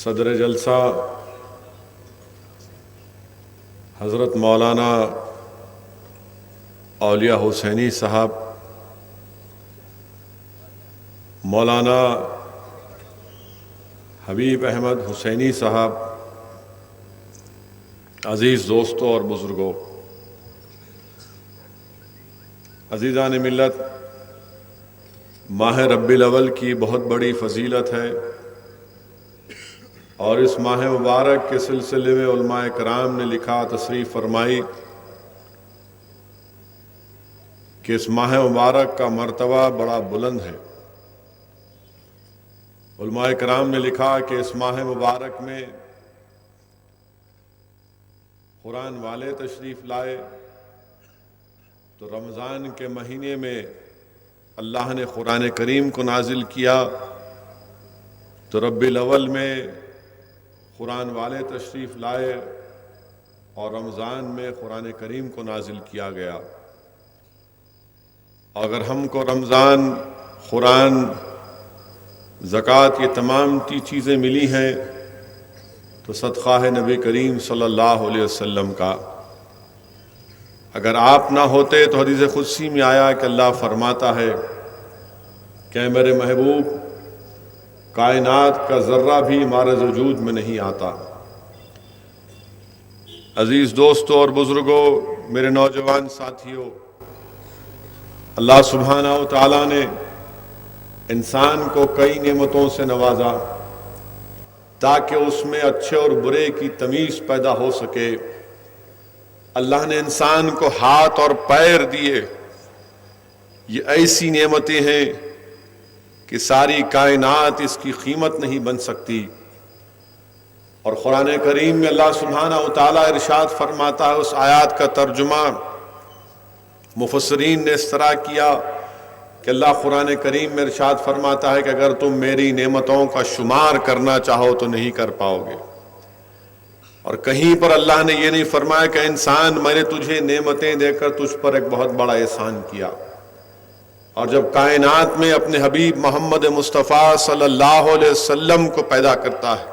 صدر جلسہ حضرت مولانا اولیاء حسینی صاحب، مولانا حبیب احمد حسینی صاحب، عزیز دوستوں اور بزرگوں، عزیزان ملت، ماہ ربیع الاول کی بہت بڑی فضیلت ہے، اور اس ماہ مبارک کے سلسلے میں علماء کرام نے لکھا، تصریح فرمائی کہ اس ماہ مبارک کا مرتبہ بڑا بلند ہے۔ علماء کرام نے لکھا کہ اس ماہ مبارک میں قرآن والے تشریف لائے تو رمضان کے مہینے میں اللہ نے قرآن کریم کو نازل کیا، تو ربیع الاول میں قرآن والے تشریف لائے اور رمضان میں قرآن کریم کو نازل کیا گیا۔ اگر ہم کو رمضان، قرآن، زکوٰۃ، یہ تمام چیزیں ملی ہیں تو صدقہ ہے نبی کریم صلی اللہ علیہ وسلم کا۔ اگر آپ نہ ہوتے تو حدیث قدسی میں آیا کہ اللہ فرماتا ہے کہ اے میرے محبوب، کائنات کا ذرہ بھی معرض وجود میں نہیں آتا۔ عزیز دوستوں اور بزرگوں، میرے نوجوان ساتھیوں، اللہ سبحانہ و تعالیٰ نے انسان کو کئی نعمتوں سے نوازا تاکہ اس میں اچھے اور برے کی تمیز پیدا ہو سکے۔ اللہ نے انسان کو ہاتھ اور پیر دیے، یہ ایسی نعمتیں ہیں کہ ساری کائنات اس کی قیمت نہیں بن سکتی۔ اور قرآن کریم میں اللہ سبحانہ و تعالیٰ ارشاد فرماتا ہے، اس آیات کا ترجمہ مفسرین نے اس طرح کیا کہ اللہ قرآن کریم میں ارشاد فرماتا ہے کہ اگر تم میری نعمتوں کا شمار کرنا چاہو تو نہیں کر پاؤ گے۔ اور کہیں پر اللہ نے یہ نہیں فرمایا کہ انسان، میں نے تجھے نعمتیں دے کر تجھ پر ایک بہت بڑا احسان کیا۔ اور جب کائنات میں اپنے حبیب محمد مصطفیٰ صلی اللہ علیہ وسلم کو پیدا کرتا ہے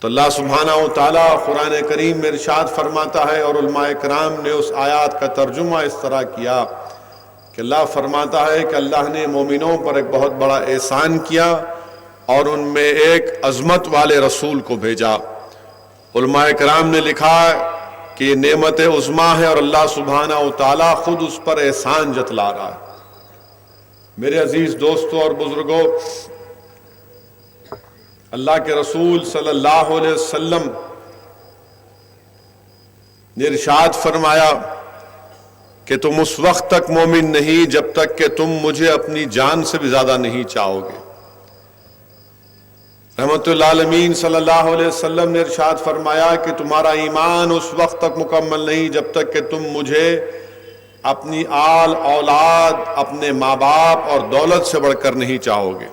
تو اللہ سبحانہ و تعالیٰ قرآن کریم میں ارشاد فرماتا ہے، اور علماء کرام نے اس آیات کا ترجمہ اس طرح کیا کہ اللہ فرماتا ہے کہ اللہ نے مومنوں پر ایک بہت بڑا احسان کیا اور ان میں ایک عظمت والے رسول کو بھیجا۔ علماء کرام نے لکھا کہ یہ نعمت عظمیٰ ہے اور اللہ سبحانہ و تعالیٰ خود اس پر احسان جتلا رہا ہے۔ میرے عزیز دوستوں اور بزرگوں، اللہ کے رسول صلی اللہ علیہ وسلم نے ارشاد فرمایا کہ تم اس وقت تک مومن نہیں جب تک کہ تم مجھے اپنی جان سے بھی زیادہ نہیں چاہو گے۔ رحمت اللہ عالمین صلی اللہ علیہ وسلم نے ارشاد فرمایا کہ تمہارا ایمان اس وقت تک مکمل نہیں جب تک کہ تم مجھے اپنی آل اولاد، اپنے ماں باپ اور دولت سے بڑھ کر نہیں چاہو گے۔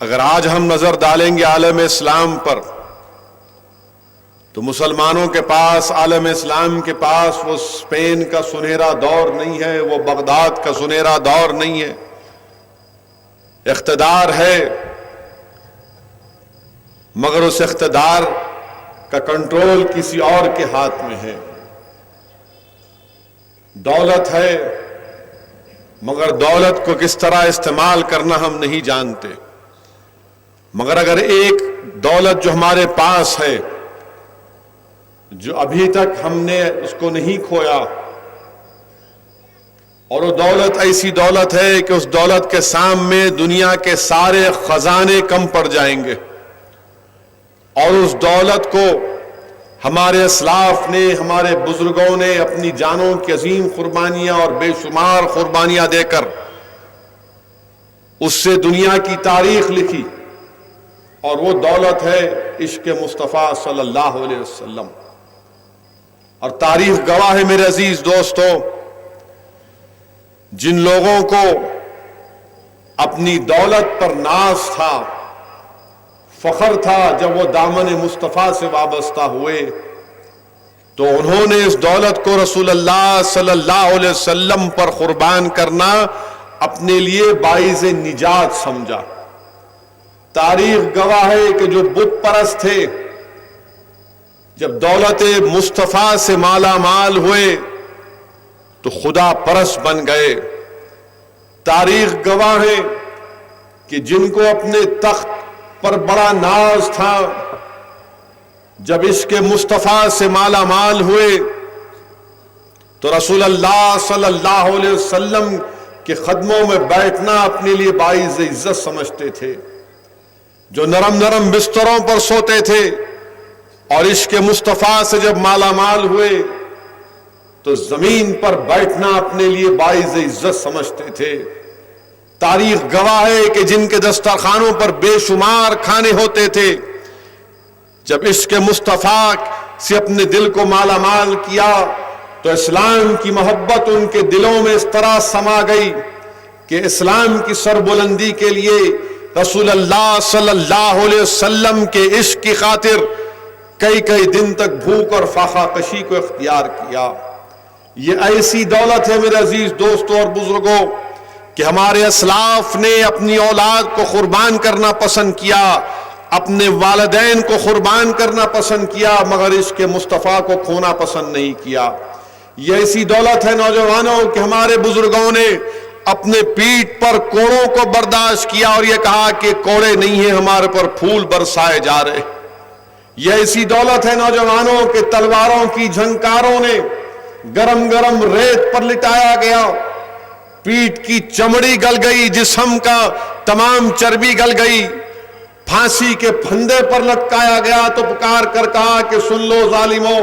اگر آج ہم نظر ڈالیں گے عالم اسلام پر تو مسلمانوں کے پاس، عالم اسلام کے پاس وہ اسپین کا سنہرا دور نہیں ہے، وہ بغداد کا سنہرا دور نہیں ہے۔ اقتدار ہے مگر اس اقتدار کا کنٹرول کسی اور کے ہاتھ میں ہے۔ دولت ہے مگر دولت کو کس طرح استعمال کرنا ہم نہیں جانتے۔ مگر اگر ایک دولت جو ہمارے پاس ہے، جو ابھی تک ہم نے اس کو نہیں کھویا، اور وہ دولت ایسی دولت ہے کہ اس دولت کے سامنے دنیا کے سارے خزانے کم پڑ جائیں گے، اور اس دولت کو ہمارے اسلاف نے، ہمارے بزرگوں نے اپنی جانوں کی عظیم قربانیاں اور بے شمار قربانیاں دے کر اس سے دنیا کی تاریخ لکھی، اور وہ دولت ہے عشق مصطفیٰ صلی اللہ علیہ وسلم۔ اور تاریخ گواہ ہے میرے عزیز دوستوں، جن لوگوں کو اپنی دولت پر ناز تھا، فخر تھا، جب وہ دامن مصطفیٰ سے وابستہ ہوئے تو انہوں نے اس دولت کو رسول اللہ صلی اللہ علیہ وسلم پر قربان کرنا اپنے لیے باعث نجات سمجھا۔ تاریخ گواہ ہے کہ جو بت پرست تھے جب دولت مصطفیٰ سے مالا مال ہوئے تو خدا پرست بن گئے۔ تاریخ گواہ ہے کہ جن کو اپنے تخت پر بڑا ناز تھا جب عشق مصطفیٰ سے مالا مال ہوئے تو رسول اللہ صلی اللہ علیہ وسلم کے قدموں میں بیٹھنا اپنے لیے باعث عزت سمجھتے تھے۔ جو نرم نرم بستروں پر سوتے تھے اور عشق مصطفیٰ سے جب مالا مال ہوئے تو زمین پر بیٹھنا اپنے لیے باعث عزت سمجھتے تھے۔ تاریخ گواہ ہے کہ جن کے دسترخوانوں پر بے شمار کھانے ہوتے تھے جب عشق مصطفیٰ سے اپنے دل کو مالا مال کیا تو اسلام کی محبت ان کے دلوں میں اس طرح سما گئی کہ اسلام کی سربلندی کے لیے رسول اللہ صلی اللہ علیہ وسلم کے عشق کی خاطر کئی کئی دن تک بھوک اور فاقہ کشی کو اختیار کیا۔ یہ ایسی دولت ہے میرے عزیز دوستوں اور بزرگوں کہ ہمارے اسلاف نے اپنی اولاد کو قربان کرنا پسند کیا، اپنے والدین کو قربان کرنا پسند کیا، مگر عشق مصطفیٰ کو کھونا پسند نہیں کیا۔ یہ ایسی دولت ہے نوجوانوں کہ ہمارے بزرگوں نے اپنے پیٹھ پر کوڑوں کو برداشت کیا اور یہ کہا کہ کوڑے نہیں ہیں، ہمارے پر پھول برسائے جا رہے۔ یہ ایسی دولت ہے نوجوانوں کہ تلواروں کی جھنکاروں نے گرم گرم ریت پر لٹایا گیا، پیٹھ کی چمڑی گل گئی، جسم کا تمام چربی گل گئی، پھانسی کے پھندے پر لٹکایا گیا تو پکار کر کہا کہ سن لو ظالموں،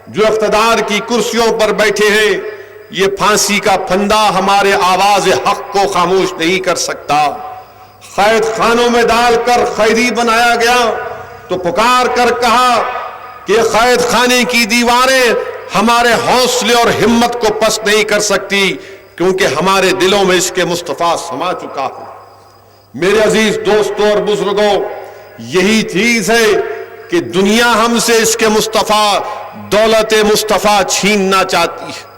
جو اقتدار کی کرسیوں پر بیٹھے ہیں، یہ پھانسی کا پھندا ہمارے آواز حق کو خاموش نہیں کر سکتا۔ قید خانوں میں ڈال کر قیدی بنایا گیا تو پکار کر کہا کہ قید خانے کی دیواریں ہمارے حوصلے اور ہمت کو پست نہیں کر سکتی کیونکہ ہمارے دلوں میں عشق مصطفیٰ سما چکا ہے۔ میرے عزیز دوستوں اور بزرگوں، یہی چیز ہے کہ دنیا ہم سے عشق مصطفیٰ، دولت مصطفیٰ چھیننا چاہتی ہے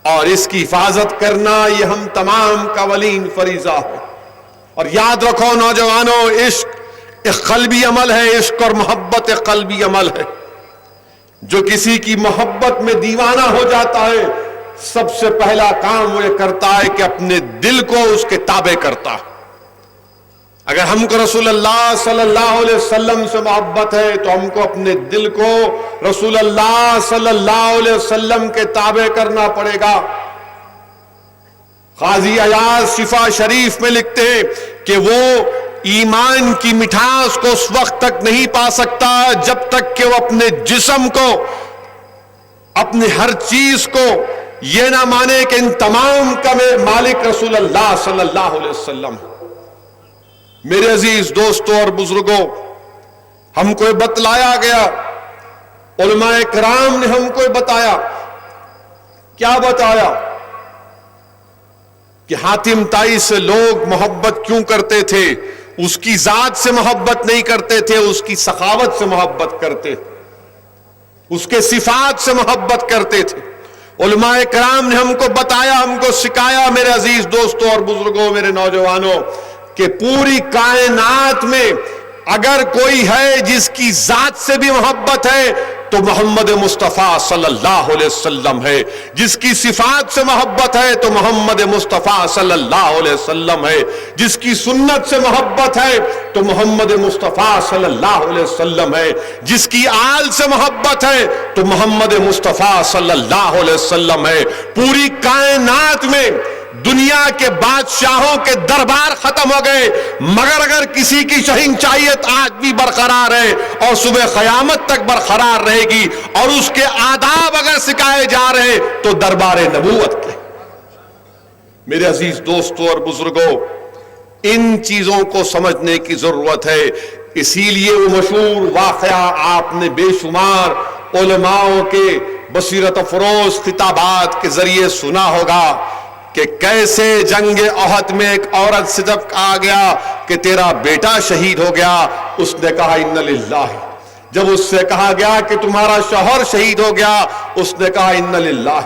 اور اس کی حفاظت کرنا یہ ہم تمام کا اولین فریضہ ہے۔ اور یاد رکھو نوجوانوں، عشق ایک قلبی عمل ہے، عشق اور محبت ایک قلبی عمل ہے۔ جو کسی کی محبت میں دیوانہ ہو جاتا ہے سب سے پہلا کام وہ یہ کرتا ہے کہ اپنے دل کو اس کے تابع کرتا ہے۔ اگر ہم کو رسول اللہ صلی اللہ علیہ وسلم سے محبت ہے تو ہم کو اپنے دل کو رسول اللہ صلی اللہ علیہ وسلم کے تابع کرنا پڑے گا۔ قاضی ایاز شفا شریف میں لکھتے ہیں کہ وہ ایمان کی مٹھاس کو اس وقت تک نہیں پا سکتا جب تک کہ وہ اپنے جسم کو، اپنے ہر چیز کو یہ نہ مانے کہ ان تمام کا مالک رسول اللہ صلی اللہ علیہ وسلم۔ میرے عزیز دوستوں اور بزرگوں، ہم کو بتلایا گیا، علماء کرام نے ہم کو بتایا، کیا بتایا کہ حاتم طائی سے لوگ محبت کیوں کرتے تھے؟ اس کی ذات سے محبت نہیں کرتے تھے، اس کی سخاوت سے محبت کرتے تھے، اس کے صفات سے محبت کرتے تھے۔ علماء کرام نے ہم کو بتایا، ہم کو سکھایا میرے عزیز دوستوں اور بزرگوں، میرے نوجوانوں، کہ پوری کائنات میں اگر کوئی ہے جس کی ذات سے بھی محبت ہے تو محمد مصطفیٰ صلی اللہ علیہ وسلم ہے، جس کی صفات سے محبت ہے تو محمد مصطفیٰ صلی اللہ علیہ وسلم ہے، جس کی سنت سے محبت ہے تو محمد مصطفیٰ صلی اللہ علیہ وسلم ہے، جس کی آل سے محبت ہے تو محمد مصطفیٰ صلی اللہ علیہ وسلم ہے۔ پوری کائنات میں دنیا کے بادشاہوں کے دربار ختم ہو گئے، مگر اگر کسی کی شہنشاہیت آج بھی برقرار ہے اور صبح قیامت تک برقرار رہے گی اور اس کے آداب اگر سکھائے جا رہے تو دربار نبوت کے۔ میرے عزیز دوستوں اور بزرگوں، ان چیزوں کو سمجھنے کی ضرورت ہے۔ اسی لیے وہ مشہور واقعہ آپ نے بے شمار علماءوں کے بصیرت افروز خطابات کے ذریعے سنا ہوگا کہ کیسے جنگ احد میں ایک عورت سے جب کہا گیا کہ تیرا بیٹا شہید ہو گیا، اس نے کہا اِنَّ لِلَّهِ۔ جب اس سے کہا گیا کہ تمہارا شوہر شہید ہو گیا، اس نے کہا اِنَّ لِلَّهِ۔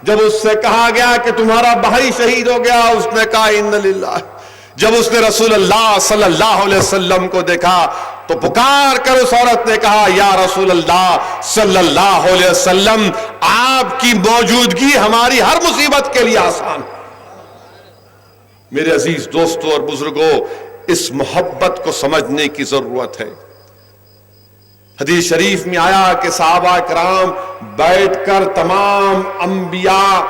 جب اس سے کہا گیا کہ تمہارا بھائی شہید ہو گیا، اس نے کہا اِنَّ لِلَّهِ۔ جب اس نے رسول اللہ صلی اللہ علیہ وسلم کو دیکھا تو پکار کر اس عورت نے کہا یا رسول اللہ صلی اللہ علیہ وسلم، آپ کی موجودگی ہماری ہر مصیبت کے لیے آسان۔ میرے عزیز دوستوں اور بزرگوں، اس محبت کو سمجھنے کی ضرورت ہے۔ حدیث شریف میں آیا کہ صحابہ کرام بیٹھ کر تمام انبیاء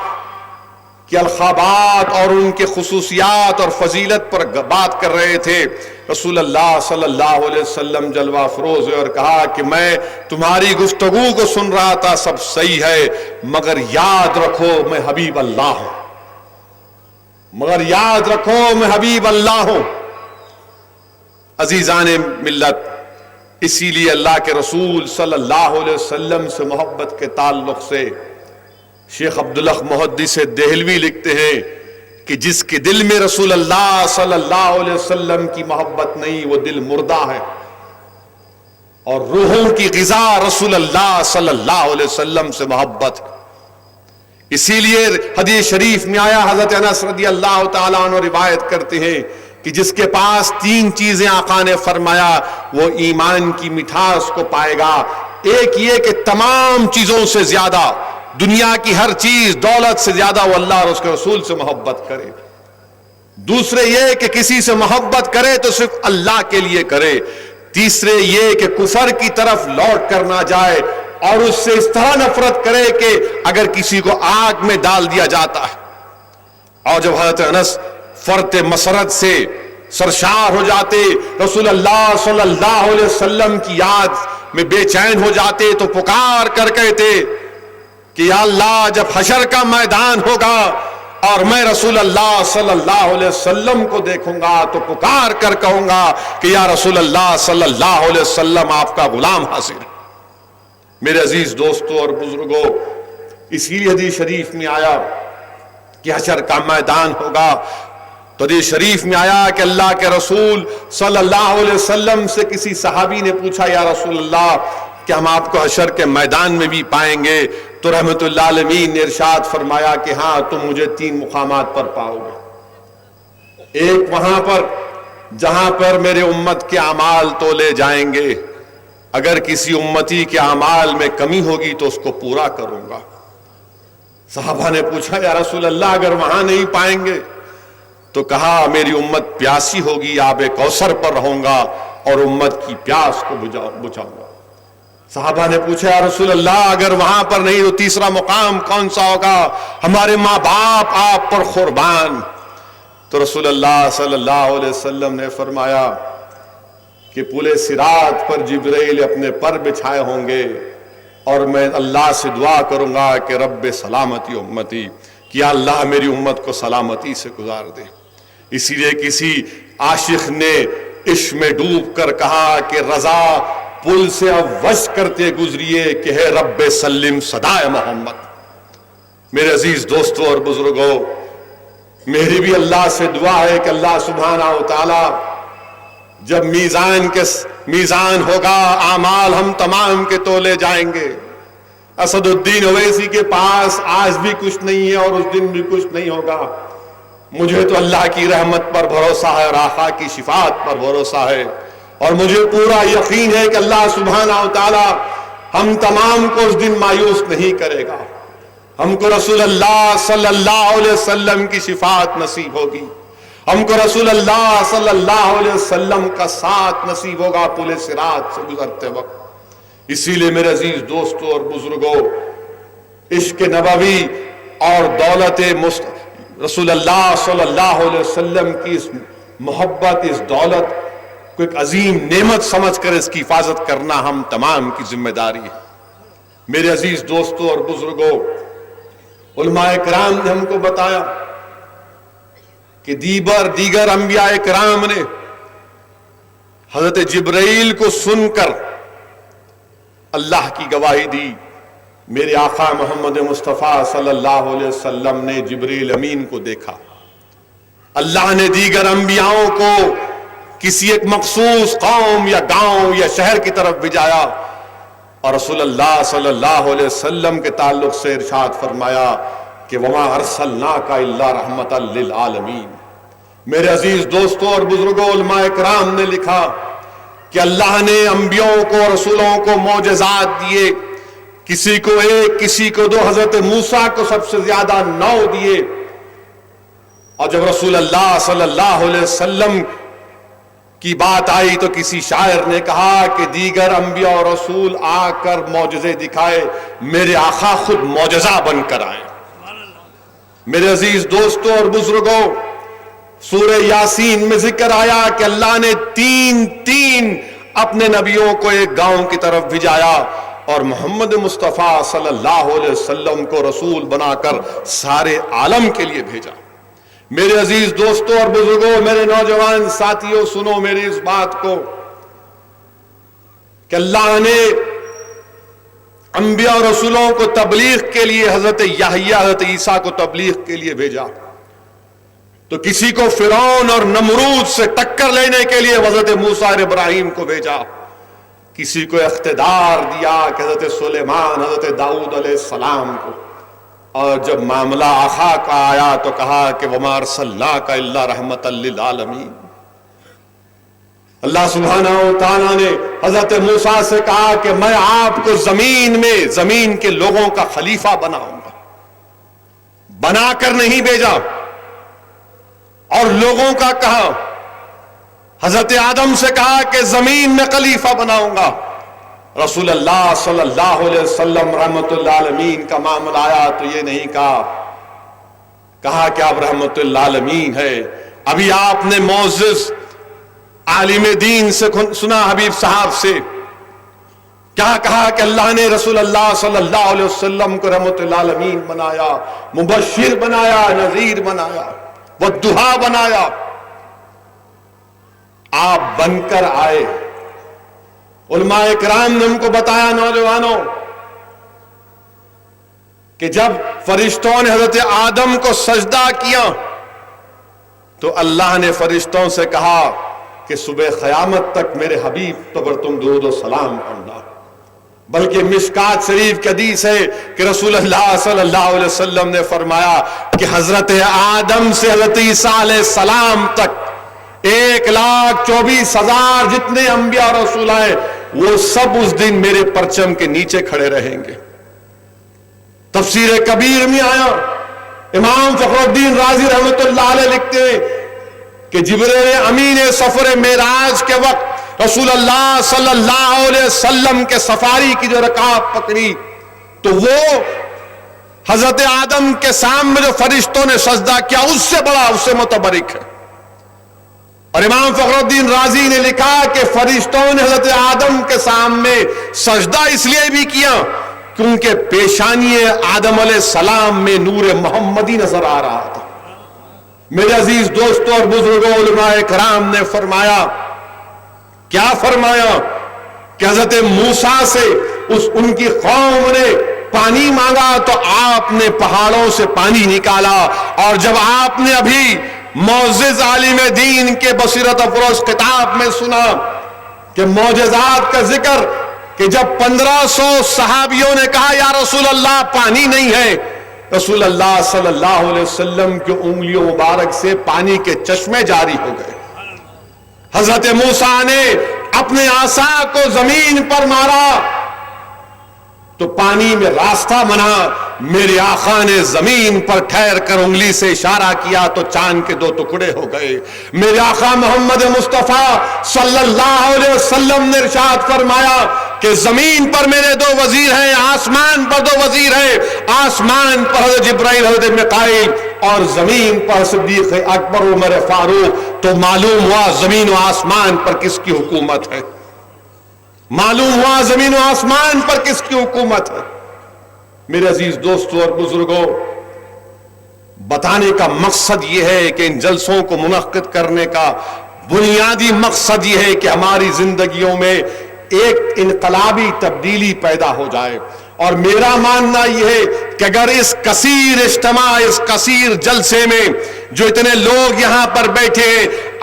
کے الخابات اور ان کے خصوصیات اور فضیلت پر بات کر رہے تھے۔ رسول اللہ صلی اللہ علیہ وسلم جلوہ افروز ہوئے اور کہا کہ میں تمہاری گفتگو کو سن رہا تھا، سب صحیح ہے، مگر یاد رکھو میں حبیب اللہ ہوں، مگر یاد رکھو میں حبیب اللہ ہوں۔ عزیزان ملت، اسی لیے اللہ کے رسول صلی اللہ علیہ وسلم سے محبت کے تعلق سے شیخ عبدالحق محدث دہلوی لکھتے ہیں کہ جس کے دل میں رسول اللہ صلی اللہ علیہ وسلم کی محبت نہیں، وہ دل مردہ ہے، اور روحوں کی غذا رسول اللہ صلی اللہ علیہ وسلم سے محبت ہے۔ اسی لیے حدیث شریف میں آیا، حضرت انس رضی اللہ تعالیٰ عنہ روایت کرتے ہیں کہ جس کے پاس 3 چیزیں آقا نے فرمایا وہ ایمان کی مٹھاس کو پائے گا۔ ایک یہ کہ تمام چیزوں سے زیادہ، دنیا کی ہر چیز، دولت سے زیادہ وہ اللہ اور اس کے رسول سے محبت کرے۔ دوسرے یہ کہ کسی سے محبت کرے تو صرف اللہ کے لیے کرے۔ تیسرے یہ کہ کفر کی طرف لوٹ کر نہ جائے اور اس سے اس طرح نفرت کرے کہ اگر کسی کو آگ میں ڈال دیا جاتا ہے۔ اور جب حضرت انس فرط مسرت سے سرشار ہو جاتے، رسول اللہ صلی اللہ علیہ وسلم کی یاد میں بے چین ہو جاتے تو پکار کر کہتے کہ یا اللہ جب حشر کا میدان ہوگا اور میں رسول اللہ صلی اللہ علیہ وسلم کو دیکھوں گا تو پکار کر کہوں گا کہ یا رسول اللہ صلی اللہ علیہ وسلم آپ کا غلام حاضر ہے۔ میرے عزیز دوستوں اور بزرگوں، اسی لیے حدیث شریف میں آیا کہ حشر کا میدان ہوگا تو حدیث شریف میں آیا کہ اللہ کے رسول صلی اللہ علیہ وسلم سے کسی صحابی نے پوچھا یا رسول اللہ کہ ہم آپ کو حشر کے میدان میں بھی پائیں گے؟ تو رحمت اللہ علیہ نے ارشاد فرمایا کہ ہاں تم مجھے 3 مقامات پر پاؤ گے۔ ایک وہاں پر جہاں پر میرے امت کے اعمال تولے جائیں گے، اگر کسی امتی کے اعمال میں کمی ہوگی تو اس کو پورا کروں گا۔ صحابہ نے پوچھا یا رسول اللہ اگر وہاں نہیں پائیں گے؟ تو کہا میری امت پیاسی ہوگی، آب کوثر پر رہوں گا اور امت کی پیاس کو بجھاؤں گا۔ صحابہ نے پوچھا یا رسول اللہ اگر وہاں پر نہیں تو تیسرا مقام کون سا ہوگا؟ ہمارے ماں باپ آپ پر قربان۔ تو رسول اللہ صلی اللہ علیہ وسلم نے فرمایا کہ پل صراط پر جبرائیل اپنے پر بچھائے ہوں گے اور میں اللہ سے دعا کروں گا کہ رب سلامتی امتی، کہ اللہ میری امت کو سلامتی سے گزار دے۔ اسی لیے کسی عاشق نے عشق میں ڈوب کر کہا کہ رضا پل سے اب وش کرتے گزریے کہ ہے رب سلم صدائے محمد۔ میرے عزیز دوستوں اور بزرگوں، میری بھی اللہ سے دعا ہے کہ اللہ سبحانہ و تعالی جب میزان ہوگا، اعمال ہم تمام کے تولے جائیں گے۔ اسد الدین اویسی کے پاس آج بھی کچھ نہیں ہے اور اس دن بھی کچھ نہیں ہوگا۔ مجھے تو اللہ کی رحمت پر بھروسہ ہے اور آقا کی شفاعت پر بھروسہ ہے، اور مجھے پورا یقین ہے کہ اللہ سبحانہ و تعالی ہم تمام کو اس دن مایوس نہیں کرے گا۔ ہم کو رسول اللہ صلی اللہ علیہ وسلم کی شفاعت نصیب ہوگی، ہم کو رسول اللہ صلی اللہ علیہ وسلم کا ساتھ نصیب ہوگا پل صراط سے گزرتے وقت۔ اسی لیے میرے عزیز دوستوں اور بزرگوں، عشق نبوی اور دولت رسول اللہ صلی اللہ علیہ وسلم کی اس محبت، اس دولت کو ایک عظیم نعمت سمجھ کر اس کی حفاظت کرنا ہم تمام کی ذمہ داری ہے۔ میرے عزیز دوستوں اور بزرگوں، علماء کرام نے ہم کو بتایا کہ دیگر انبیاء کرام نے حضرت جبرائیل کو سن کر اللہ کی گواہی دی۔ میرے آقا محمد مصطفیٰ صلی اللہ علیہ وسلم نے جبرائیل امین کو دیکھا۔ اللہ نے دیگر انبیاءوں کو کسی ایک مخصوص قوم یا گاؤں یا شہر کی طرف بھیجایا، اور رسول اللہ صلی اللہ علیہ وسلم کے تعلق سے ارشاد فرمایا کہ وَمَا أَرْسَلْنَاكَ إِلَّا رَحْمَةً لِلْعَالَمِينَ، میرے عزیز دوستوں اور بزرگوں، علماء کرام نے لکھا کہ اللہ نے انبیاء کو، رسولوں کو معجزات دیے، کسی کو 1، کسی کو 2، حضرت موسیٰ کو سب سے زیادہ 9 دیے. اور جب رسول اللہ صلی اللہ علیہ وسلم کی بات آئی تو کسی شاعر نے کہا کہ دیگر انبیاء اور رسول آ کر معجزے دکھائے، میرے آقا خود معجزہ بن کر آئے. میرے عزیز دوستوں اور بزرگوں، سورہ یاسین میں ذکر آیا کہ اللہ نے 3 اپنے نبیوں کو ایک گاؤں کی طرف بھیجایا اور محمد مصطفیٰ صلی اللہ علیہ وسلم کو رسول بنا کر سارے عالم کے لیے بھیجا. میرے عزیز دوستوں اور بزرگوں، میرے نوجوان ساتھیوں، سنو میری اس بات کو کہ اللہ نے انبیاء اور رسولوں کو تبلیغ کے لیے حضرت یحییٰ، حضرت عیسیٰ کو تبلیغ کے لیے بھیجا، تو کسی کو فرعون اور نمرود سے ٹکر لینے کے لیے حضرت موسیٰ اور ابراہیم کو بھیجا، کسی کو اقتدار دیا کہ حضرت سلیمان، حضرت داؤد علیہ السلام کو. اور جب معاملہ آقا کا آیا تو کہا کہ وَمَا أَرْسَلْنَاكَ إِلَّا رَحْمَةً لِّلْعَالَمِينَ. اللہ سبحانہ و تعالیٰ نے حضرت موسیٰ سے کہا کہ میں آپ کو زمین کے لوگوں کا خلیفہ بناؤں گا، بنا کر نہیں بھیجا. اور لوگوں کا کہا، حضرت آدم سے کہا کہ زمین میں خلیفہ بناؤں گا. رسول اللہ صلی اللہ علیہ وسلم رحمت اللہ عالمین کا معاملہ آیا تو یہ نہیں کہا کہ آپ رحمت اللہ عالمین ہے. ابھی آپ نے معزز عالم دین سے سنا، حبیب صاحب سے کیا کہا کہ اللہ نے رسول اللہ صلی اللہ علیہ وسلم کو رحمت اللہ عالمین بنایا، مبشر بنایا، نذیر بنایا، والضحیٰ بنایا. آپ بن کر آئے. علماء کرام نے ان کو بتایا، نوجوانوں، کہ جب فرشتوں نے حضرت آدم کو سجدہ کیا تو اللہ نے فرشتوں سے کہا کہ صبح قیامت تک میرے حبیب پر تم درود و سلام پڑھنا. بلکہ مشکات شریف کی حدیث ہے کہ رسول اللہ صلی اللہ علیہ وسلم نے فرمایا کہ حضرت آدم سے حضرت عیسیٰ علیہ السلام تک 1,24,000 جتنے انبیاء اور رسول ہیں، وہ سب اس دن میرے پرچم کے نیچے کھڑے رہیں گے. تفسیر کبیر میں آیا، امام فخر الدین رازی رحمت اللہ علیہ لکھتے ہیں کہ جبریل امین سفر معراج کے وقت رسول اللہ صلی اللہ علیہ وسلم کے سفاری کی جو رکاب پکڑی تو وہ حضرت آدم کے سامنے جو فرشتوں نے سجدہ کیا اس سے بڑا، اس سے متبرک ہے. اور امام فخر الدین رازی نے لکھا کہ فرشتوں نے حضرت آدم کے سامنے سجدہ اس لیے بھی کیا کیونکہ پیشانی آدم علیہ السلام میں نور محمدی نظر آ رہا تھا. میرے عزیز دوستوں اور بزرگوں، علماء کرام نے فرمایا، کیا فرمایا کہ حضرت موسیٰ سے ان کی قوم نے پانی مانگا تو آپ نے پہاڑوں سے پانی نکالا. اور جب آپ نے ابھی معزز عالم دین کے بصیرت افروز کتاب میں سنا کہ معجزات کا ذکر، کہ جب 1500 صحابیوں نے کہا یا رسول اللہ پانی نہیں ہے، رسول اللہ صلی اللہ علیہ وسلم کی انگلیوں مبارک سے پانی کے چشمے جاری ہو گئے. حضرت موسیٰ نے اپنے عصا کو زمین پر مارا تو پانی میں راستہ بنا. میرے آقا نے زمین پر ٹھہر کر انگلی سے اشارہ کیا تو چاند کے 2 ٹکڑے ہو گئے. میرے آقا محمد مصطفیٰ صلی اللہ علیہ وسلم نے ارشاد فرمایا کہ زمین پر میرے 2 وزیر ہیں، آسمان پر 2 وزیر ہیں. آسمان پر حضرت جبرائیل، حضرت میکائیل، اور زمین پر صدیق اکبر عمر فاروق. تو معلوم ہوا زمین و آسمان پر کس کی حکومت ہے، معلوم ہوا زمین و آسمان پر کس کی حکومت ہے. میرے عزیز دوستوں اور بزرگوں، بتانے کا مقصد یہ ہے کہ ان جلسوں کو منعقد کرنے کا بنیادی مقصد یہ ہے کہ ہماری زندگیوں میں ایک انقلابی تبدیلی پیدا ہو جائے. اور میرا ماننا یہ ہے کہ اگر اس کثیر اجتماع، اس کثیر جلسے میں جو اتنے لوگ یہاں پر بیٹھے،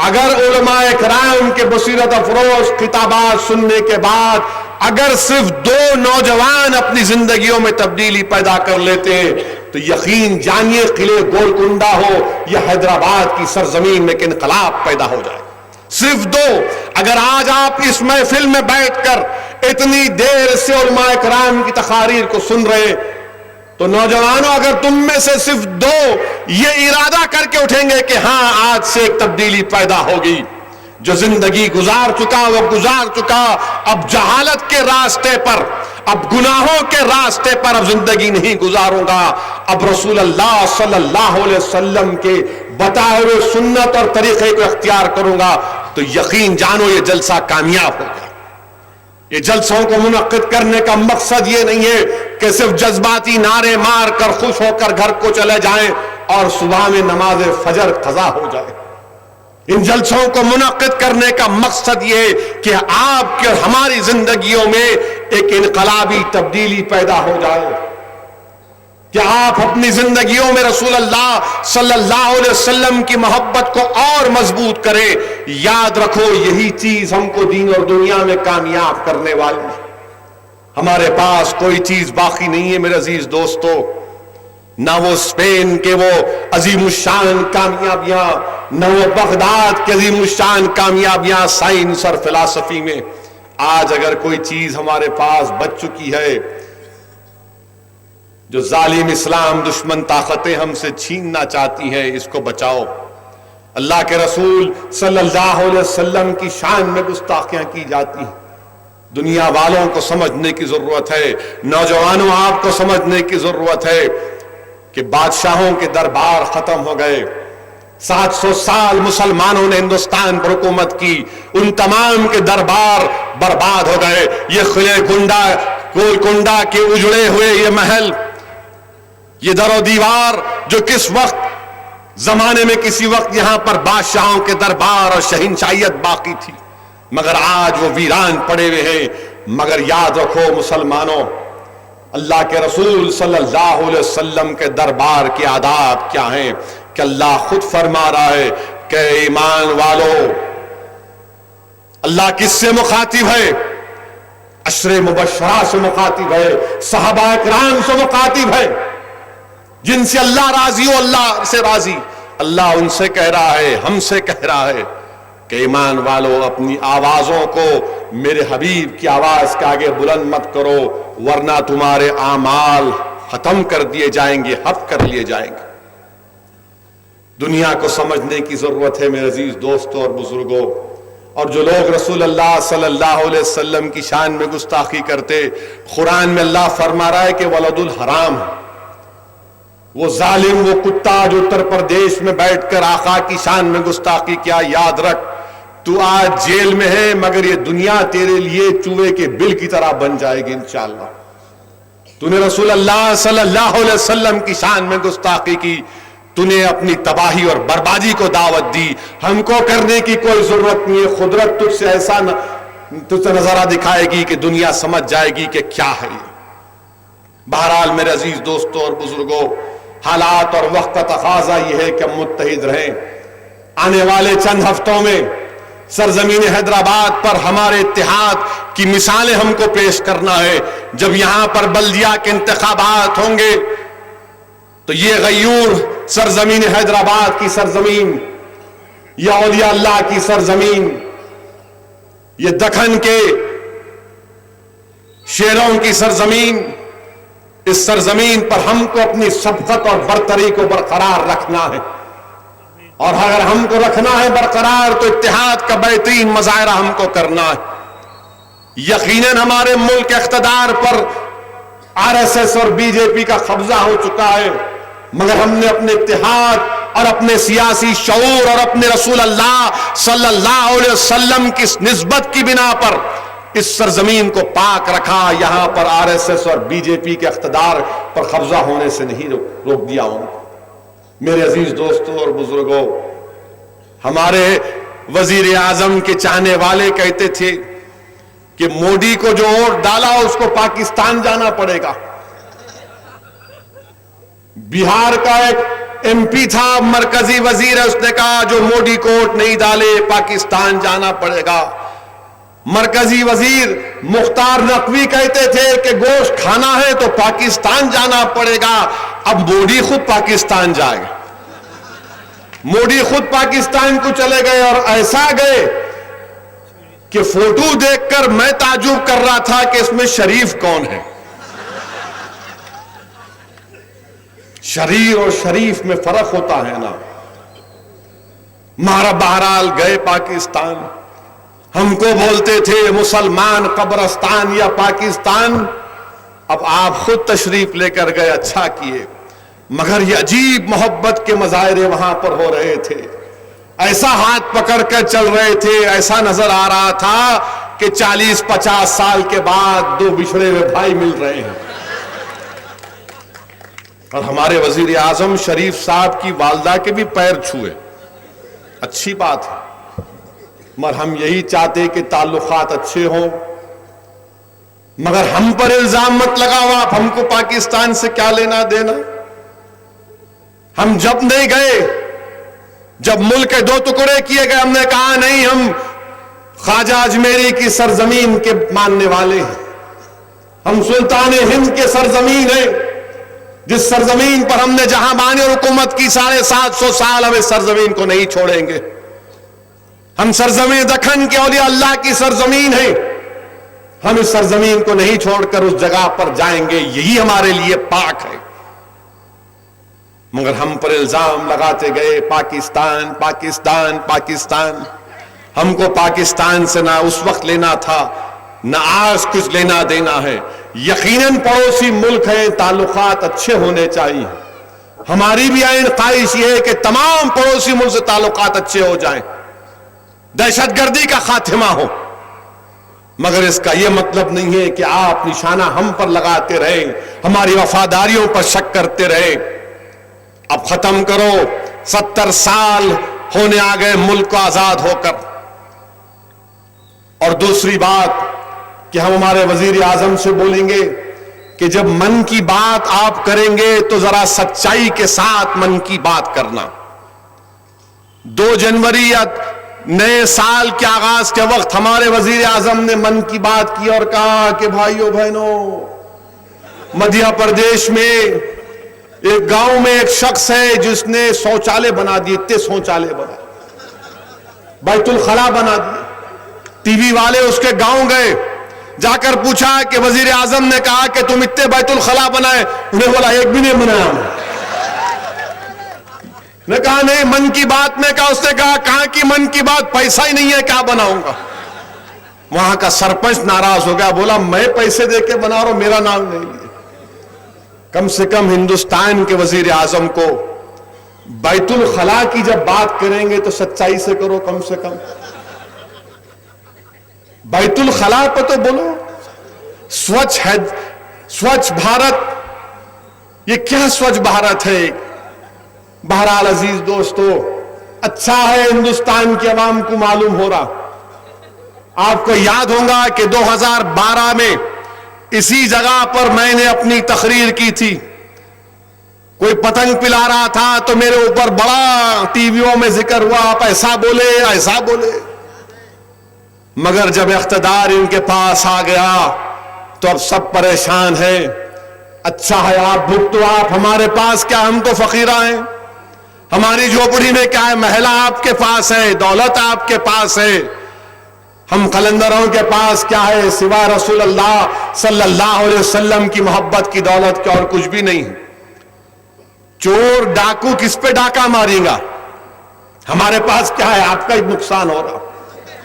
اگر علماء کرام کے بصیرت افروز خطابات سننے کے بعد اگر صرف 2 نوجوان اپنی زندگیوں میں تبدیلی پیدا کر لیتے ہیں تو یقین جانیے قلعے گولکنڈہ ہو یا حیدرآباد کی سرزمین میں ایک انقلاب پیدا ہو جائے. صرف دو. اگر آج آپ اس محفل میں بیٹھ کر اتنی دیر سے علماء کرام کی تقاریر کو سن رہے تو نوجوانوں اگر تم میں سے صرف دو یہ ارادہ کر کے اٹھیں گے کہ ہاں آج سے ایک تبدیلی پیدا ہوگی. جو زندگی گزار چکا وہ گزار چکا, اب جہالت کے راستے پر, اب گناہوں کے راستے پر اب زندگی نہیں گزاروں گا, اب رسول اللہ صلی اللہ علیہ وسلم کے بتائے ہوئے سنت اور طریقے کو اختیار کروں گا, تو یقین جانو یہ جلسہ کامیاب ہوگا. یہ جلسوں کو منعقد کرنے کا مقصد یہ نہیں ہے کہ صرف جذباتی نعرے مار کر خوش ہو کر گھر کو چلے جائیں اور صبح میں نماز فجر قضا ہو جائے. ان جلسوں کو منعقد کرنے کا مقصد یہ ہے کہ آپ کے ہماری زندگیوں میں ایک انقلابی تبدیلی پیدا ہو جائے, کہ آپ اپنی زندگیوں میں رسول اللہ صلی اللہ علیہ وسلم کی محبت کو اور مضبوط کریں. یاد رکھو یہی چیز ہم کو دین اور دنیا میں کامیاب کرنے والی ہے. ہمارے پاس کوئی چیز باقی نہیں ہے میرے عزیز دوستو, نہ وہ اسپین کے وہ عظیم الشان کامیابیاں, نہ وہ بغداد کے عظیم الشان کامیابیاں سائنس اور فلسفی میں. آج اگر کوئی چیز ہمارے پاس بچ چکی ہے جو ظالم اسلام دشمن طاقتیں ہم سے چھیننا چاہتی ہیں, اس کو بچاؤ. اللہ کے رسول صلی اللہ علیہ وسلم کی شان میں گستاخیاں کی جاتی ہیں. دنیا والوں کو سمجھنے کی ضرورت ہے, نوجوانوں آپ کو سمجھنے کی ضرورت ہے کہ بادشاہوں کے دربار ختم ہو گئے. 700 سال مسلمانوں نے ہندوستان پر حکومت کی, ان تمام کے دربار برباد ہو گئے. یہ قلعہ گولکنڈہ کے اجڑے ہوئے یہ محل, یہ در و دیوار جو کس وقت زمانے میں کسی وقت یہاں پر بادشاہوں کے دربار اور شہنشاہیت باقی تھی, مگر آج وہ ویران پڑے ہوئے ہیں. مگر یاد رکھو مسلمانوں, اللہ کے رسول صلی اللہ علیہ وسلم کے دربار کے آداب کیا ہیں کہ اللہ خود فرما رہا ہے کہ ایمان والو. اللہ کس سے مخاطب ہے؟ عشر مبشرہ سے مخاطب ہے, صحابہ کرام سے مخاطب ہے, جن سے اللہ راضی ہو اللہ سے راضی. اللہ ان سے کہہ رہا ہے, ہم سے کہہ رہا ہے کہ ایمان والو اپنی آوازوں کو میرے حبیب کی آواز کے آگے بلند مت کرو, ورنہ تمہارے اعمال ختم کر دیے جائیں گے, حق کر لیے جائیں گے. دنیا کو سمجھنے کی ضرورت ہے میرے عزیز دوستوں اور بزرگوں. اور جو لوگ رسول اللہ صلی اللہ علیہ وسلم کی شان میں گستاخی کرتے, قرآن میں اللہ فرما رہا ہے کہ ولد الحرام, وہ ظالم وہ کتا جو اتر پردیش میں بیٹھ کر آقا کی شان میں گستاخی کیا, یاد رکھ تو آج جیل میں ہے مگر یہ دنیا تیرے لیے چوہے کے بل کی طرح بن جائے گی انشاءاللہ. تو نے رسول اللہ صلی اللہ علیہ وسلم کی شان میں گستاخی کی, تو نے اپنی تباہی اور بربادی کو دعوت دی. ہم کو کرنے کی کوئی ضرورت نہیں ہے, قدرت تجھ سے ایسا تجھ سے نظارہ دکھائے گی کہ دنیا سمجھ جائے گی کہ کیا ہے یہ. بہرحال میرے عزیز دوستوں اور بزرگوں, حالات اور وقت کا تقاضا یہ ہے کہ ہم متحد رہیں. آنے والے چند ہفتوں میں سرزمین حیدرآباد پر ہمارے اتحاد کی مثالیں ہم کو پیش کرنا ہے. جب یہاں پر بلدیہ کے انتخابات ہوں گے تو یہ غیور سرزمین حیدرآباد کی سرزمین, یہ اولیاء اللہ کی سرزمین, یہ دکن کے شیروں کی سرزمین, اس سرزمین پر ہم کو اپنی سبقت اور برتری کو برقرار رکھنا ہے. اور اگر ہم کو رکھنا ہے برقرار تو اتحاد کا بہترین مظاہرہ ہم کو کرنا ہے. یقیناً ہمارے ملک اقتدار پر RSS اور BJP کا قبضہ ہو چکا ہے, مگر ہم نے اپنے اتحاد اور اپنے سیاسی شعور اور اپنے رسول اللہ صلی اللہ علیہ وسلم کی نسبت کی بنا پر اس سرزمین کو پاک رکھا. یہاں پر RSS اور BJP کے اقتدار پر قبضہ ہونے سے نہیں روک دیا ہوں. میرے عزیز دوستوں اور بزرگوں, ہمارے وزیر اعظم کے چاہنے والے کہتے تھے کہ مودی کو جو ووٹ ڈالا اس کو پاکستان جانا پڑے گا. بہار کا ایک MP تھا, مرکزی وزیر ہے, اس نے کہا جو مودی کو ووٹ نہیں ڈالے پاکستان جانا پڑے گا. مرکزی وزیر مختار نقوی کہتے تھے کہ گوشت کھانا ہے تو پاکستان جانا پڑے گا. اب مودی خود پاکستان جائے. مودی خود پاکستان کو چلے گئے اور ایسا گئے کہ فوٹو دیکھ کر میں تعجب کر رہا تھا کہ اس میں شریف کون ہے. شریر اور شریف میں فرق ہوتا ہے نا. مہارا بہرحال گئے پاکستان. ہم کو بولتے تھے مسلمان قبرستان یا پاکستان. اب آپ خود تشریف لے کر گئے, اچھا کیے. مگر یہ عجیب محبت کے مظاہرے وہاں پر ہو رہے تھے. ایسا ہاتھ پکڑ کر چل رہے تھے, ایسا نظر آ رہا تھا کہ 40-50 سال کے بعد دو بچھڑے ہوئے بھائی مل رہے ہیں. اور ہمارے وزیر اعظم شریف صاحب کی والدہ کے بھی پیر چھوئے, اچھی بات ہے. مگر ہم یہی چاہتے کہ تعلقات اچھے ہوں. مگر ہم پر الزام مت لگاؤ آپ, ہم کو پاکستان سے کیا لینا دینا. ہم جب نہیں گئے, جب ملک کے 2 ٹکڑے کیے گئے, ہم نے کہا نہیں, ہم خواجہ اجمیری کی سرزمین کے ماننے والے ہیں. ہم سلطان ہند کے سرزمین ہیں, جس سرزمین پر ہم نے جہاں بانی اور حکومت کی 750 سال, ہم اس سرزمین کو نہیں چھوڑیں گے. ہم سرزمین دکن کے اولیاء اللہ کی سرزمین ہے, ہم اس سرزمین کو نہیں چھوڑ کر اس جگہ پر جائیں گے, یہی ہمارے لیے پاک ہے. مگر ہم پر الزام لگاتے گئے پاکستان پاکستان پاکستان. ہم کو پاکستان سے نہ اس وقت لینا تھا نہ آج کچھ لینا دینا ہے. یقیناً پڑوسی ملک ہیں, تعلقات اچھے ہونے چاہیے. ہماری بھی عین خواہش یہ ہے کہ تمام پڑوسی ملک سے تعلقات اچھے ہو جائیں, دہشت گردی کا خاتمہ ہو. مگر اس کا یہ مطلب نہیں ہے کہ آپ نشانہ ہم پر لگاتے رہیں, ہماری وفاداریوں پر شک کرتے رہیں. اب ختم کرو, 70 سال ہونے آ گئے ملک کو آزاد ہو کر. اور دوسری بات کہ ہم ہمارے وزیر اعظم سے بولیں گے کہ جب من کی بات آپ کریں گے تو ذرا سچائی کے ساتھ من کی بات کرنا. 2 جنوری یا نئے سال کے آغاز کے وقت ہمارے وزیر اعظم نے من کی بات کی اور کہا کہ بھائیو بہنوں, مدھیہ پردیش میں ایک گاؤں میں ایک شخص ہے جس نے شوچالے بنا دیے, اتنے شوچالے بنا, بیت الخلا بنا دیے. ٹی وی والے اس کے گاؤں گئے, جا کر پوچھا کہ وزیر اعظم نے کہا کہ تم اتنے بیت الخلا بنائے, انہیں بولا ایک بھی نہیں بنایا. نے کہا نہیں, من کی بات میں کہا. اس نے کہا کہاں کی من کی بات, پیسہ ہی نہیں ہے, کیا بناؤں گا. وہاں کا سرپنچ ناراض ہو گیا, بولا میں پیسے دے کے بنا رہا ہوں, میرا نام نہیں لیا. کم سے کم ہندوستان کے وزیر اعظم کو بیت الخلا کی جب بات کریں گے تو سچائی سے کرو. کم سے کم بیت الخلا پہ تو بولو. سوچھ بھارت, یہ کیا سوچھ بھارت ہے. بہرحال عزیز دوستو, اچھا ہے ہندوستان کی عوام کو معلوم ہو رہا. آپ کو یاد ہوگا کہ 2012 میں اسی جگہ پر میں نے اپنی تقریر کی تھی. کوئی پتنگ پلا رہا تھا تو میرے اوپر بڑا ٹی ویوں میں ذکر ہوا, آپ ایسا بولے ایسا بولے. مگر جب اقتدار ان کے پاس آ گیا تو اب سب پریشان ہیں. اچھا ہے آپ بھگتو, آپ ہمارے پاس کیا, ہم تو فقیرہ ہیں. ہماری جھوپڑی میں کیا ہے, محلہ آپ کے پاس ہے, دولت آپ کے پاس ہے. ہم قلندروں کے پاس کیا ہے, سوا رسول اللہ صلی اللہ علیہ وسلم کی محبت کی دولت کے اور کچھ بھی نہیں. چور ڈاکو کس پہ ڈاکہ مارے گا, ہمارے پاس کیا ہے, آپ کا ہی نقصان ہو رہا.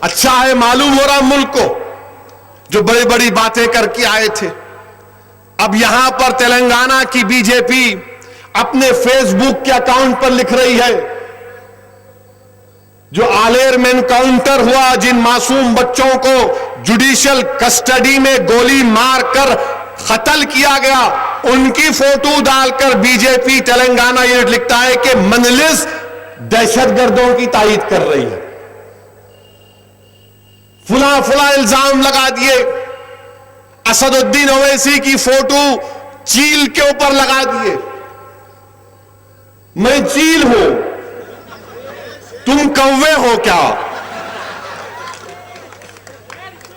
اچھا ہے معلوم ہو رہا ملک کو, جو بڑی بڑی باتیں کر کے آئے تھے. اب یہاں پر تلنگانہ کی بی جے پی اپنے فیس بک کے اکاؤنٹ پر لکھ رہی ہے, جو آلیر میں انکاؤنٹر ہوا, جن معصوم بچوں کو جوڈیشل کسٹڈی میں گولی مار کر قتل کیا گیا, ان کی فوٹو ڈال کر بی جے پی تلنگانہ یہ لکھتا ہے کہ مجلس دہشت گردوں کی تائید کر رہی ہے. فلاں فلاں الزام لگا دیے. اسد الدین اویسی کی فوٹو چیل کے اوپر لگا دیے. میں چیل ہوں, تم کوے ہو کیا.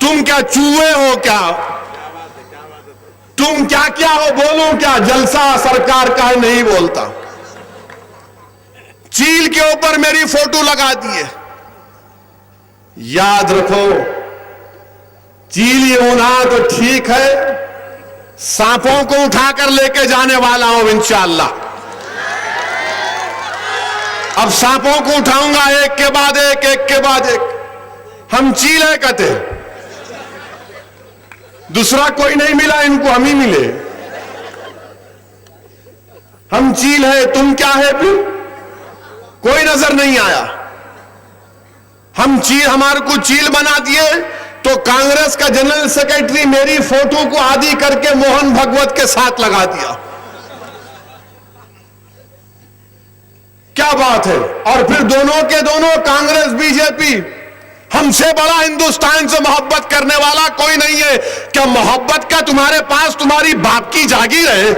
تم کیا چوہے ہو کیا؟ تم کیا ہو؟ بولوں کیا؟ جلسہ سرکار کا ہے نہیں بولتا. چیل کے اوپر میری فوٹو لگا دیے. یاد رکھو چیل ہونا تو ٹھیک ہے، سانپوں کو اٹھا کر لے کے جانے والا ہوں انشاءاللہ. اب سانپوں کو اٹھاؤں گا ایک کے بعد ایک، ایک کے بعد ایک. ہم چیل ہے کہتے ہیں، دوسرا کوئی نہیں ملا ان کو، ہم ہی ملے. ہم چیل ہے، تم کیا ہے بھی؟ کوئی نظر نہیں آیا. ہم چیل، ہمارے کو چیل بنا دیے تو کانگریس کا جنرل سیکرٹری میری فوٹو کو آدھی کر کے موہن بھگوت کے ساتھ لگا دیا. کیا بات ہے؟ اور پھر دونوں کے دونوں کانگریس بی جے پی، ہم سے بڑا ہندوستان سے محبت کرنے والا کوئی نہیں ہے. کیا محبت کا تمہارے پاس تمہاری باپ کی جاگیر ہے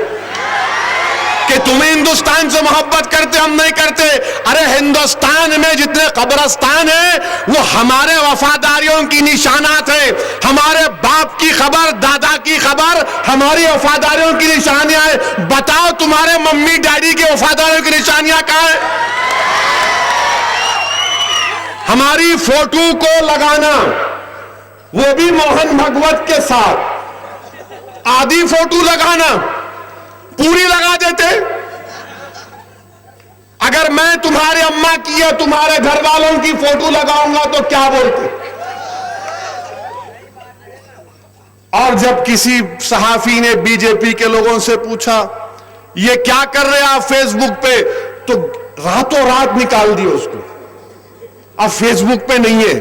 کہ تمہیں ہندوستان سے محبت کرتے ہم نہیں کرتے؟ ارے ہندوستان میں جتنے قبرستان ہیں وہ ہمارے وفاداریوں کی نشانات ہیں. ہمارے باپ کی خبر، دادا کی خبر ہماری وفاداریوں کی نشانیاں ہیں. بتاؤ تمہارے ممی ڈیڈی کی وفاداریوں کی نشانیاں کہاں ہیں؟ ہماری فوٹو کو لگانا، وہ بھی موہن بھگوت کے ساتھ. آدھی فوٹو لگانا، پوری لگا دیتے. اگر میں تمہارے اماں کی یا تمہارے گھر والوں کی فوٹو لگاؤں گا تو کیا بولتے؟ اور جب کسی صحافی نے بی جے پی کے لوگوں سے پوچھا یہ کیا کر رہے آپ فیس بک پہ، تو راتوں رات نکال دیا اس کو. اب فیس بک پہ نہیں ہے،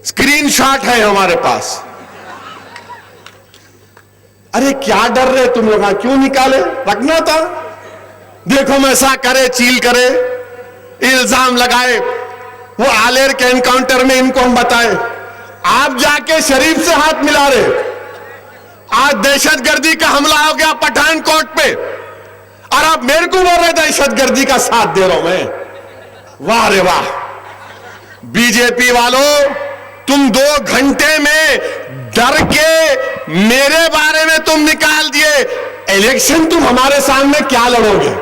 اسکرین شاٹ ہے ہمارے پاس. ارے کیا ڈر رہے تم لوگ؟ کیوں نکالے؟ رکھنا تھا. دیکھو ایسا کرے، چیل کرے، الزام لگائے. وہ آلیر کے انکاؤنٹر میں ان کو ہم بتائے، آپ جا کے شریف سے ہاتھ ملا رہے. آج دہشت گردی کا حملہ ہو گیا پٹھان کوٹ پہ، اور آپ میرے کو بول رہے دہشت گردی کا ساتھ دے رہا ہوں میں. واہ رے واہ. بی جے پی والوں، تم 2 گھنٹے میں ڈر کے میرے بارے میں تم نکال دیے. الیکشن تم ہمارے سامنے کیا لڑو گے؟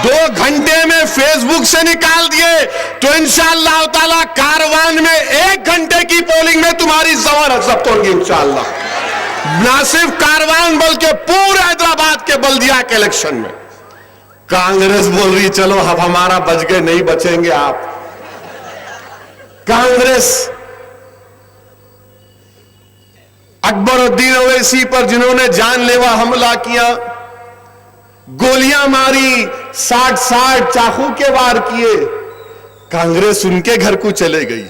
2 گھنٹے میں فیس بک سے نکال دیے تو انشاءاللہ تعالی کاروان میں 1 گھنٹے کی پولنگ میں تمہاری زبان ضبط ہوگی انشاءاللہ. نہ صرف کاروان بلکہ پورے حیدرآباد کے بلدیہ کے الیکشن میں. کانگریس بول رہی چلو اب ہمارا بچ گئے، نہیں بچیں گے آپ. کانگریس اکبر الدین اویسی پر جنہوں نے جان لیوا حملہ کیا، گولیاں ماری، 60 چاقو کے وار کیے، کانگریس ان کے گھر کو چلے گئی.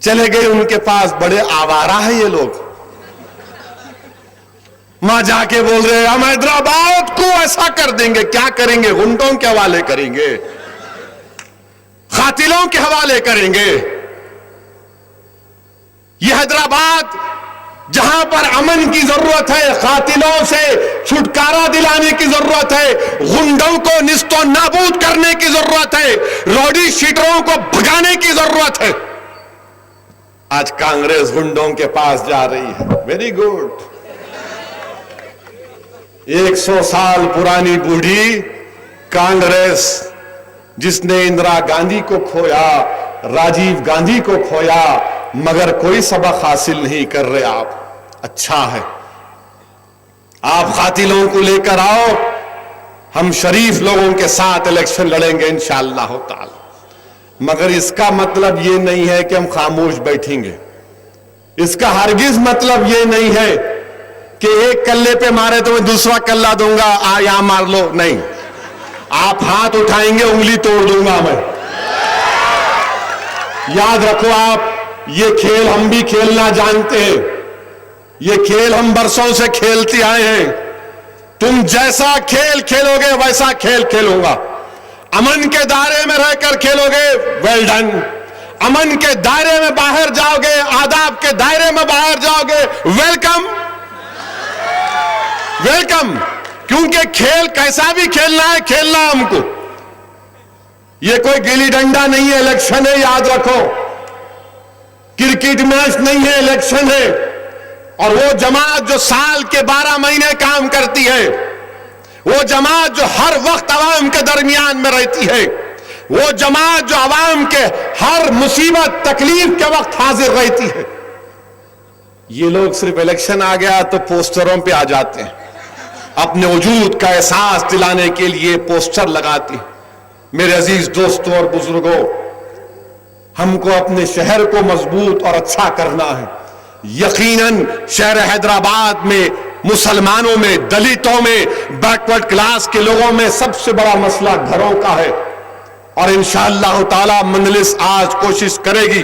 ان کے پاس. بڑے آوارہ ہیں یہ لوگ. ماں جا کے بول رہے ہم حیدرآباد کو ایسا کر دیں گے. کیا کریں گے؟ غنڈوں کے حوالے کریں گے، قاتلوں کے حوالے کریں گے. یہ حیدرآباد جہاں پر امن کی ضرورت ہے، قاتلوں سے چھٹکارا دلانے کی ضرورت ہے، غنڈوں کو نیست و نابود کرنے کی ضرورت ہے، روڈی شیٹروں کو بھگانے کی ضرورت ہے، آج کانگریس غنڈوں کے پاس جا رہی ہے. Very good. 100 سال پرانی بوڑھی کانگریس، جس نے اندرا گاندھی کو کھویا، راجیو گاندھی کو کھویا، مگر کوئی سبق حاصل نہیں کر رہے آپ. اچھا ہے، آپ قاتلوں کو لے کر آؤ، ہم شریف لوگوں کے ساتھ الیکشن لڑیں گے انشاءاللہ تعالی. مگر اس کا مطلب یہ نہیں ہے کہ ہم خاموش بیٹھیں گے. اس کا ہرگز مطلب یہ نہیں ہے کہ ایک کلے پہ مارے تو میں دوسرا کلہ دوں گا، یہاں مار لو. نہیں، آپ ہاتھ اٹھائیں گے انگلی توڑ دوں گا میں. یاد رکھو آپ، یہ کھیل ہم بھی کھیلنا جانتے ہیں. یہ کھیل ہم برسوں سے کھیلتے آئے ہیں. تم جیسا کھیل کھیلو گے ویسا کھیل کھیلوں گا. امن کے دائرے میں رہ کر کھیلو گے، ویل ڈن. امن کے دائرے میں باہر جاؤ گے، آداب کے دائرے میں باہر جاؤ گے، ویلکم ویلکم. کیونکہ کھیل کیسا بھی کھیلنا ہے، کھیلنا ہم کو. یہ کوئی گلی ڈنڈا نہیں ہے، الیکشن ہے، یاد رکھو. کرکٹ میچ نہیں ہے، الیکشن ہے. اور وہ جماعت جو سال کے 12 مہینے کام کرتی ہے، وہ جماعت جو ہر وقت عوام کے درمیان میں رہتی ہے، وہ جماعت جو عوام کے ہر مصیبت تکلیف کے وقت حاضر رہتی ہے. یہ لوگ صرف الیکشن آ گیا تو پوسٹروں پہ آ جاتے ہیں، اپنے وجود کا احساس دلانے کے لیے پوسٹر لگاتے ہیں. میرے عزیز دوستوں اور بزرگوں، ہم کو اپنے شہر کو مضبوط اور اچھا کرنا ہے. یقیناً شہر حیدرآباد میں مسلمانوں میں، دلتوں میں، بیکورڈ کلاس کے لوگوں میں سب سے بڑا مسئلہ گھروں کا ہے. اور انشاءاللہ تعالی مجلس آج کوشش کرے گی،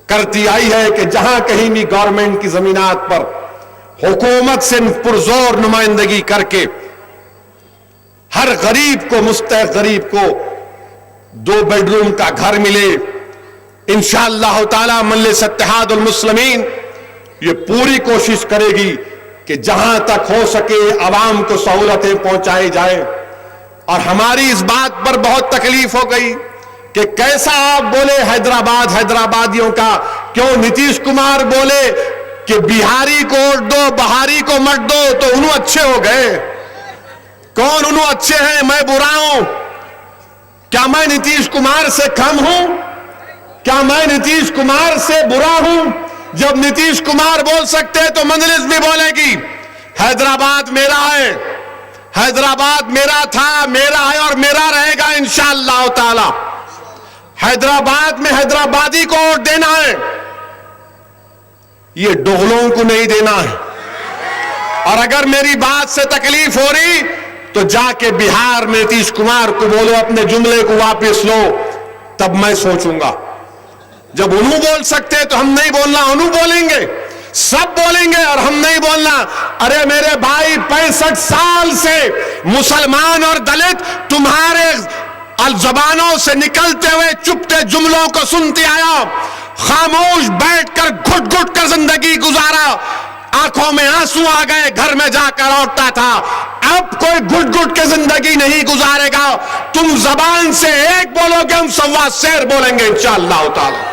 کرتی آئی ہے کہ جہاں کہیں بھی گورنمنٹ کی زمینات پر حکومت سے پرزور نمائندگی کر کے ہر غریب کو، مستحق غریب کو 2 بیڈروم کا گھر ملے. انشاءاللہ تعالی مجلس اتحاد المسلمین یہ پوری کوشش کرے گی کہ جہاں تک ہو سکے عوام کو سہولتیں پہنچائی جائیں. اور ہماری اس بات پر بہت تکلیف ہو گئی کہ کیسا آپ بولے حیدرآبادیوں کا، کیوں نتیش کمار بولے کہ بہاری کو ووٹ دو، بہاری کو مت دو تو انہوں اچھے ہو گئے. کون انہوں اچھے ہیں؟ میں برا ہوں؟ کیا میں نتیش کمار سے کم ہوں؟ کیا میں نتیش کمار سے برا ہوں؟ جب نتیش کمار بول سکتے تو مجلس بھی بولے گی. حیدرآباد میرا ہے، حیدرآباد میرا تھا، میرا ہے اور میرا رہے گا انشاءاللہ تعالی. حیدرآباد میں حیدرآبادی کو ووٹ دینا ہے، یہ ڈغلوں کو نہیں دینا ہے. اور اگر میری بات سے تکلیف ہو رہی تو جا کے بہار میں نتیش کمار کو بولو اپنے جملے کو واپس لو، تب میں سوچوں گا. جب انہوں بول سکتے تو ہم نہیں بولنا، انہوں بولیں گے، سب بولیں گے اور ہم نہیں بولنا. ارے میرے بھائی، 65 سال سے مسلمان اور دلت تمہارے زبانوں سے نکلتے ہوئے چپتے جملوں کو سنتے آیا، خاموش بیٹھ کر گھٹ گھٹ کر زندگی گزارا، آنکھوں میں آنسو آ گئے، گھر میں جا کر روتا تھا. اب کوئی گھٹ گھٹ کے زندگی نہیں گزارے گا. تم زبان سے ایک بولو گے، ہم 125 شعر بولیں گے انشاءاللہ تعالی.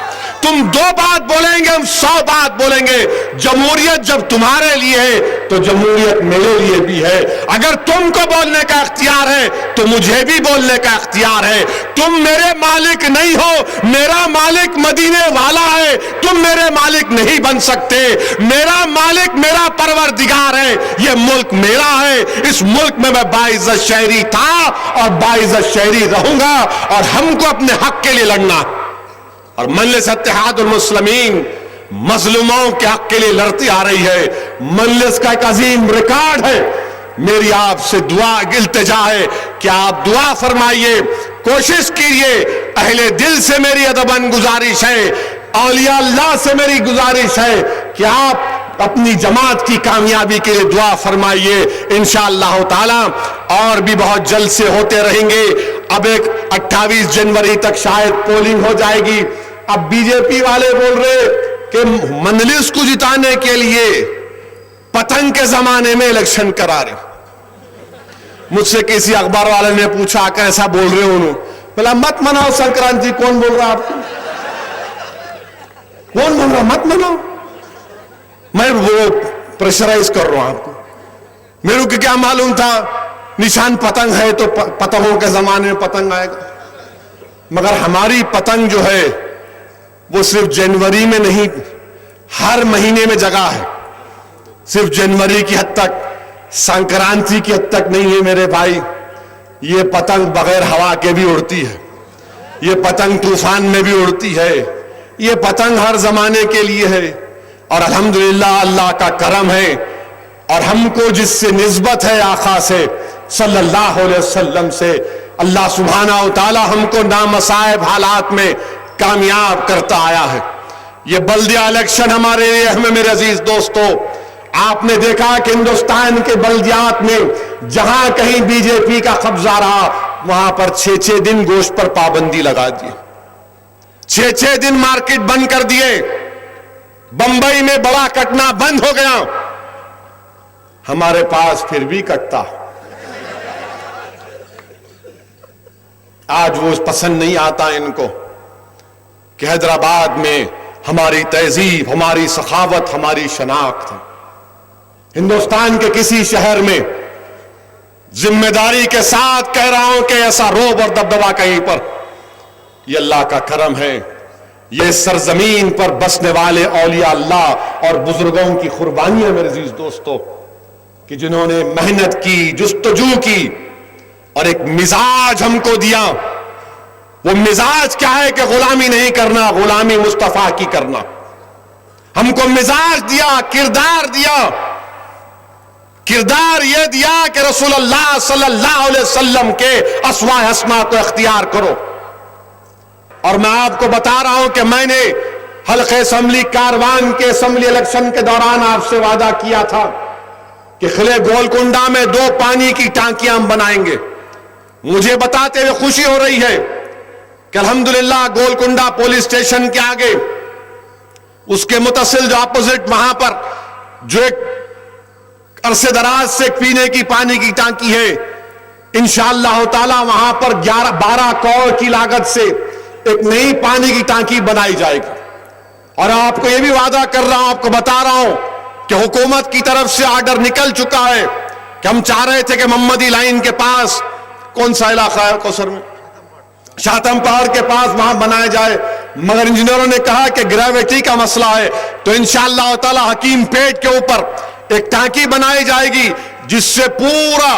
تم 2 بات بولیں گے، ہم 100 بات بولیں گے. جمہوریت جب تمہارے لیے ہے تو جمہوریت میرے لیے بھی ہے. اگر تم کو بولنے کا اختیار ہے تو مجھے بھی بولنے کا اختیار ہے. تم میرے مالک نہیں ہو، میرا مالک مدینے والا ہے. تم میرے مالک نہیں بن سکتے. میرا مالک میرا پروردگار ہے. یہ ملک میرا ہے. اس ملک میں باعزت شہری تھا اور باعزت شہری رہوں گا، اور ہم کو اپنے حق کے لیے لڑنا. اور مجلس اتحاد المسلمین مظلوموں کے حق کے لیے لڑتی آ رہی ہے. مجلس کا ایک عظیم ریکارڈ ہے. میری آپ سے دعا التجا ہے کہ آپ دعا فرمائیے، کوشش کیجیے. اہل دل سے میری ادباً گزارش ہے، اولیاء اللہ سے میری گزارش ہے کہ آپ اپنی جماعت کی کامیابی کے لیے دعا فرمائیے. انشاءاللہ تعالی اور بھی بہت جلد سے ہوتے رہیں گے. اب ایک 28 جنوری تک شاید پولنگ ہو جائے گی. اب بی جے پی والے بول رہے کہ مجلس کو جتانے کے لیے پتنگ کے زمانے میں الیکشن کرا رہے. مجھ سے کسی اخبار والے نے پوچھا کیسا بول رہے ہو؟ انہوں بولا مت مناؤ سنکرانتی. کون بول رہا آپ کو؟ کون بول رہا مت مناؤ؟ میں وہ پریشرائز کر رہا ہوں آپ کو. میرے کو کیا معلوم تھا نشان پتنگ ہے تو پتنگوں کے زمانے میں پتنگ آئے گا. مگر ہماری پتنگ جو ہے وہ صرف جنوری میں نہیں، ہر مہینے میں جگہ ہے. صرف جنوری کی حد تک، سنکرانتی کی حد تک نہیں ہے میرے بھائی. یہ پتنگ بغیر ہوا کے بھی اڑتی ہے، یہ پتنگ طوفان میں بھی اڑتی ہے. یہ پتنگ ہر زمانے کے لیے ہے. اور الحمدللہ اللہ کا کرم ہے، اور ہم کو جس سے نسبت ہے آقا سے صلی اللہ علیہ وسلم سے، اللہ سبحانہ و تعالی ہم کو نامصائب حالات میں کامیاب کرتا آیا ہے. یہ بلدیہ الیکشن ہمارے لیے اہم ہے میرے عزیز دوستو. آپ نے دیکھا کہ ہندوستان کے بلدیات میں جہاں کہیں بی جے پی کا قبضہ رہا وہاں پر 6 دن گوشت پر پابندی لگا دی، 6 دن مارکیٹ بند کر دیے. بمبئی میں بڑا کٹنا بند ہو گیا، ہمارے پاس پھر بھی کٹتا. آج وہ پسند نہیں آتا ان کو کہ حیدرآباد میں ہماری تہذیب، ہماری سخاوت، ہماری شناخت ہے. ہندوستان کے کسی شہر میں ذمہ داری کے ساتھ کہہ رہا ہوں کہ ایسا روب اور دبدبا کہیں پر، یہ اللہ کا کرم ہے. یہ سرزمین پر بسنے والے اولیاء اللہ اور بزرگوں کی قربانیاں میرے عزیز دوستو، کہ جنہوں نے محنت کی، جستجو کی اور ایک مزاج ہم کو دیا. وہ مزاج کیا ہے کہ غلامی نہیں کرنا، غلامی مصطفیٰ کی کرنا. ہم کو مزاج دیا، کردار دیا. کردار یہ دیا کہ رسول اللہ صلی اللہ علیہ وسلم کے اسوہ حسنہ کو اختیار کرو. اور میں آپ کو بتا رہا ہوں کہ میں نے حلقہ اسمبلی کاروان کے اسمبلی الیکشن کے دوران آپ سے وعدہ کیا تھا کہ قلعہ گولکنڈہ میں 2 پانی کی ٹانکیاں ہم بنائیں گے. مجھے بتاتے ہوئے خوشی ہو رہی ہے کہ الحمدللہ گولکنڈہ پولیس اسٹیشن کے آگے اس کے متصل جو اپوزٹ وہاں پر جو ایک عرصے دراز سے پینے کی پانی کی ٹانکی ہے، انشاءاللہ تعالی وہاں پر 12 کروڑ کی لاگت سے ایک نئی پانی کی ٹانکی بنائی جائے گی. اور آپ کو یہ بھی وعدہ کر رہا ہوں، آپ کو بتا رہا ہوں کہ حکومت کی طرف سے آرڈر نکل چکا ہے کہ ہم چاہ رہے تھے کہ محمدی لائن کے پاس، کون سا علاقہ ہے کوثر میں، شاہتم پہاڑ کے پاس وہاں بنایا جائے، مگر انجینئروں نے کہا کہ گریویٹی کا مسئلہ ہے. تو انشاءاللہ تعالی حکیم پیٹ کے اوپر ایک ٹانکی بنائی جائے گی جس سے پورا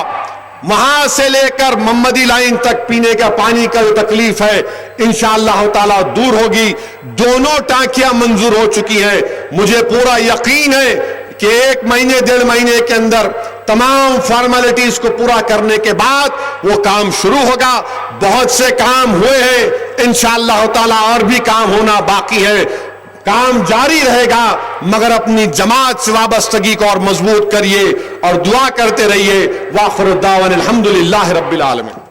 وہاں سے لے کر محمدی لائن تک پینے کا پانی کا جو تکلیف ہے انشاءاللہ تعالی دور ہوگی. دونوں ٹانکیاں منظور ہو چکی ہیں. مجھے پورا یقین ہے کہ 1 مہینے 1.5 مہینے کے اندر تمام فارمیلٹیز کو پورا کرنے کے بعد وہ کام شروع ہوگا. بہت سے کام ہوئے ہیں، انشاءاللہ تعالی اور بھی کام ہونا باقی ہے. کام جاری رہے گا، مگر اپنی جماعت سے وابستگی کو اور مضبوط کریے اور دعا کرتے رہیے. وآخر الدعوانا الحمدللہ رب العالمین.